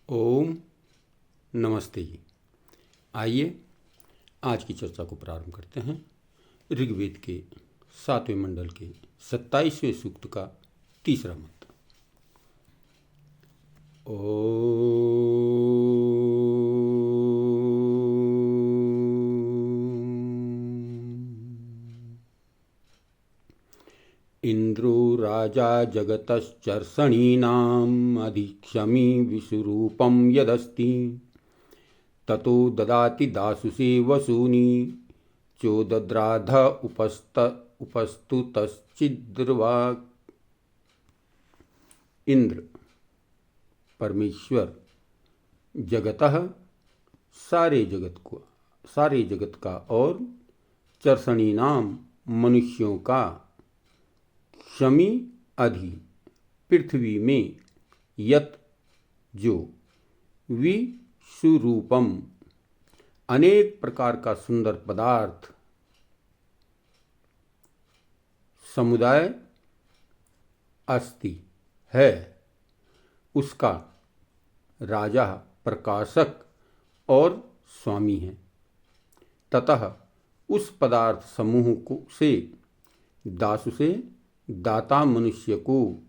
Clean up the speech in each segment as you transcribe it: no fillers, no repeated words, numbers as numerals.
ओम नमस्ते जी। आइए आज की चर्चा को प्रारंभ करते हैं। ऋग्वेद के 7वें मंडल के 27वें सूक्त का तीसरा मंत्र। इंद्रो राजा जगतश्चर्षणीनाम् अधिक्षमी विश्वरूपं यदस्ति ततो ददाति दासुषे वसूनि चोदद्राध उपस्तुतश्चिद्रवाक्। इंद्र परमेश्वर जगतः सारे जगत का और चर्षणीनाम मनुष्यों का क्षमी अधि पृथ्वी में यत जो विषुरूपम अनेक प्रकार का सुंदर पदार्थ समुदाय अस्ति है उसका राजा प्रकाशक और स्वामी है। ततः उस पदार्थ समूह को से दासु से दाता मनुष्य को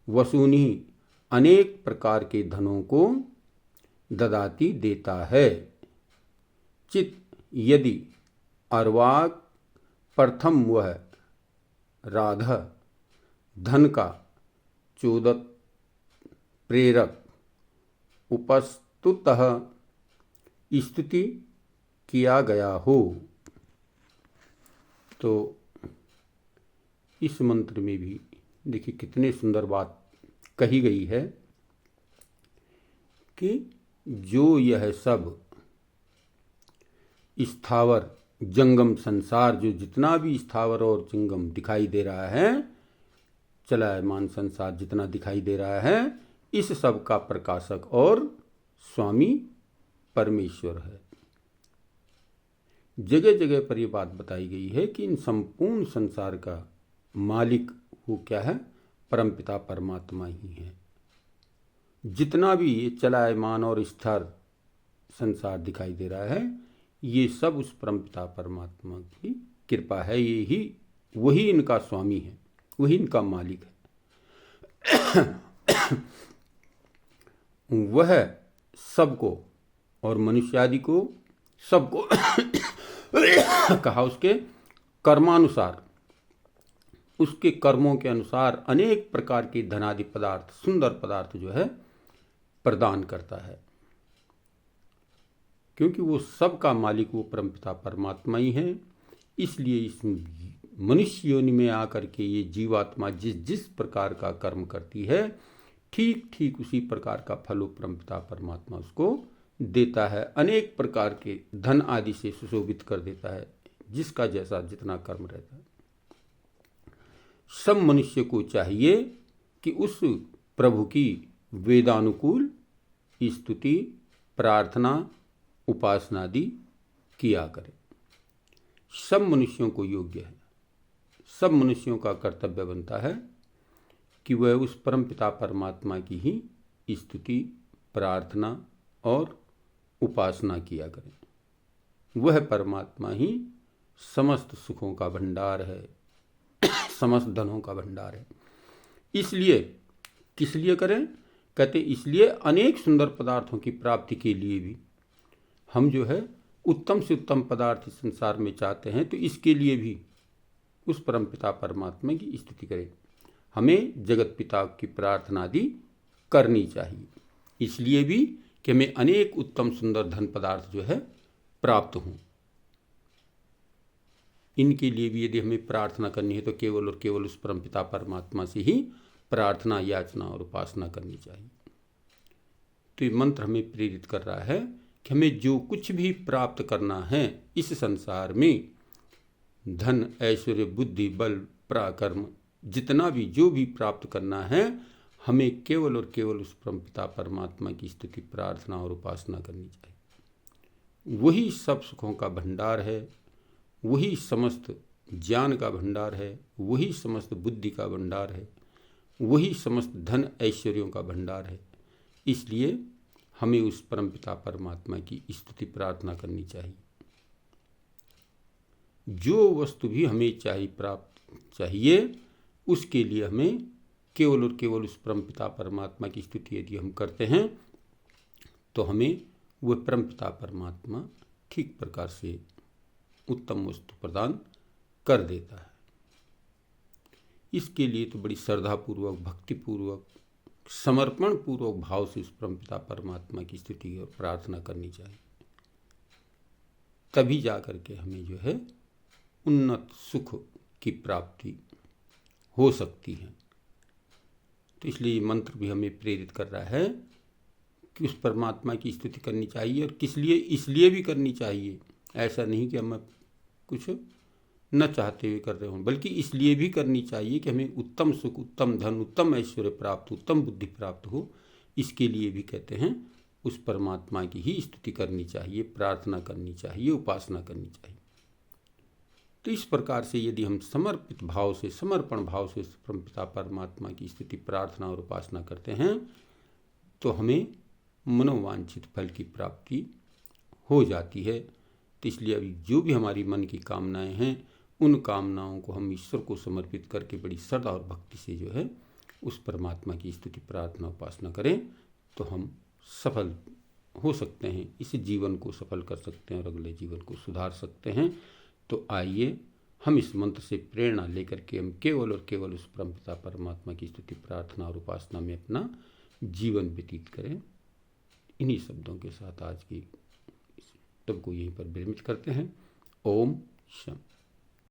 वसूनि अनेक प्रकार के धनों को ददाती देता है। चित यदि अर्वाक प्रथम वह राध धन का चोदत प्रेरक उपस्तुतः स्तुति किया गया हो। तो इस मंत्र में भी देखिए कितने सुंदर बात कही गई है कि जो यह सब स्थावर जंगम संसार, जो जितना भी स्थावर और जंगम दिखाई दे रहा है, चलायमान संसार जितना दिखाई दे रहा है, इस सब का प्रकाशक और स्वामी परमेश्वर है। जगह जगह पर यह बात बताई गई है कि इन संपूर्ण संसार का मालिक वो क्या है? परमपिता परमात्मा ही है। जितना भी ये चलायमान और स्थिर संसार दिखाई दे रहा है, ये सब उस परमपिता परमात्मा की कृपा है। ये ही वही इनका स्वामी है, वही इनका मालिक है। वह सबको और मनुष्य आदि को सबको कहा उसके कर्मानुसार, उसके कर्मों के अनुसार अनेक प्रकार के धनादि पदार्थ, सुंदर पदार्थ जो है प्रदान करता है। क्योंकि वो सबका मालिक वो परमपिता परमात्मा ही है। इसलिए इस मनुष्य योनि में आकर के ये जीवात्मा जिस जिस प्रकार का कर्म करती है, ठीक ठीक उसी प्रकार का फल परमपिता परमात्मा उसको देता है। अनेक प्रकार के धन आदि से सुशोभित कर देता है, जिसका जैसा जितना कर्म रहता है। सब मनुष्य को चाहिए कि उस प्रभु की वेदानुकूल स्तुति, प्रार्थना, उपासना आदि किया करे। सब मनुष्यों को योग्य है, सब मनुष्यों का कर्तव्य बनता है कि वह उस परमपिता परमात्मा की ही स्तुति, प्रार्थना और उपासना किया करें। वह परमात्मा ही समस्त सुखों का भंडार है, समस्त धनों का भंडार है। इसलिए किस लिए करें? कहते इसलिए अनेक सुंदर पदार्थों की प्राप्ति के लिए भी हम जो है उत्तम से उत्तम पदार्थ इस संसार में चाहते हैं, तो इसके लिए भी उस परमपिता परमात्मा की स्तुति करें। हमें जगत पिता की प्रार्थना आदि करनी चाहिए, इसलिए भी कि हमें अनेक उत्तम सुंदर धन पदार्थ जो है प्राप्त हों। इनके लिए भी यदि हमें प्रार्थना करनी है तो केवल और केवल उस परमपिता परमात्मा से ही प्रार्थना, याचना और उपासना करनी चाहिए। तो ये मंत्र हमें प्रेरित कर रहा है कि हमें जो कुछ भी प्राप्त करना है इस संसार में, धन, ऐश्वर्य, बुद्धि, बल, पराक्रम, जितना भी जो भी प्राप्त करना है, हमें केवल और केवल उस परमपिता परमात्मा की स्तुति, प्रार्थना और उपासना करनी चाहिए। वही सब सुखों का भंडार है, वही समस्त ज्ञान का भंडार है, वही समस्त बुद्धि का भंडार है, वही समस्त धन ऐश्वर्यों का भंडार है। इसलिए हमें उस परमपिता परमात्मा की स्तुति प्रार्थना करनी चाहिए। जो वस्तु भी हमें चाहिए उसके लिए हमें केवल और केवल उस परमपिता परमात्मा की स्तुति यदि हम करते हैं तो हमें वह परमपिता परमात्मा ठीक प्रकार से उत्तम वस्तु प्रदान कर देता है। इसके लिए तो बड़ी श्रद्धापूर्वक, भक्तिपूर्वक, समर्पण पूर्वक भाव से उस परमपिता परमात्मा की स्तुति और प्रार्थना करनी चाहिए। तभी जा करके हमें जो है उन्नत सुख की प्राप्ति हो सकती है। तो इसलिए मंत्र भी हमें प्रेरित कर रहा है कि उस परमात्मा की स्तुति करनी चाहिए। और किस लिए? इसलिए भी करनी चाहिए, ऐसा नहीं कि हम कुछ न चाहते हुए कर रहे हों, बल्कि इसलिए भी करनी चाहिए कि हमें उत्तम सुख, उत्तम धन, उत्तम ऐश्वर्य प्राप्त, उत्तम बुद्धि प्राप्त हो। इसके लिए भी कहते हैं उस परमात्मा की ही स्तुति करनी चाहिए, प्रार्थना करनी चाहिए, उपासना करनी चाहिए। तो इस प्रकार से यदि हम समर्पित भाव से, समर्पण भाव से उस परमपिता परमात्मा की स्तुति, प्रार्थना और उपासना करते हैं तो हमें मनोवांछित फल की प्राप्ति हो जाती है। तो इसलिए अभी जो भी हमारी मन की कामनाएं हैं, उन कामनाओं को हम ईश्वर को समर्पित करके बड़ी श्रद्धा और भक्ति से जो है उस परमात्मा की स्तुति, प्रार्थना, उपासना करें तो हम सफल हो सकते हैं। इस जीवन को सफल कर सकते हैं और अगले जीवन को सुधार सकते हैं। तो आइए हम इस मंत्र से प्रेरणा लेकर के हम केवल और केवल उस परमपिता परमात्मा की स्तुति, प्रार्थना और उपासना में अपना जीवन व्यतीत करें। इन्हीं शब्दों के साथ आज की तब को यहीं पर विरमित करते हैं। ओम शम।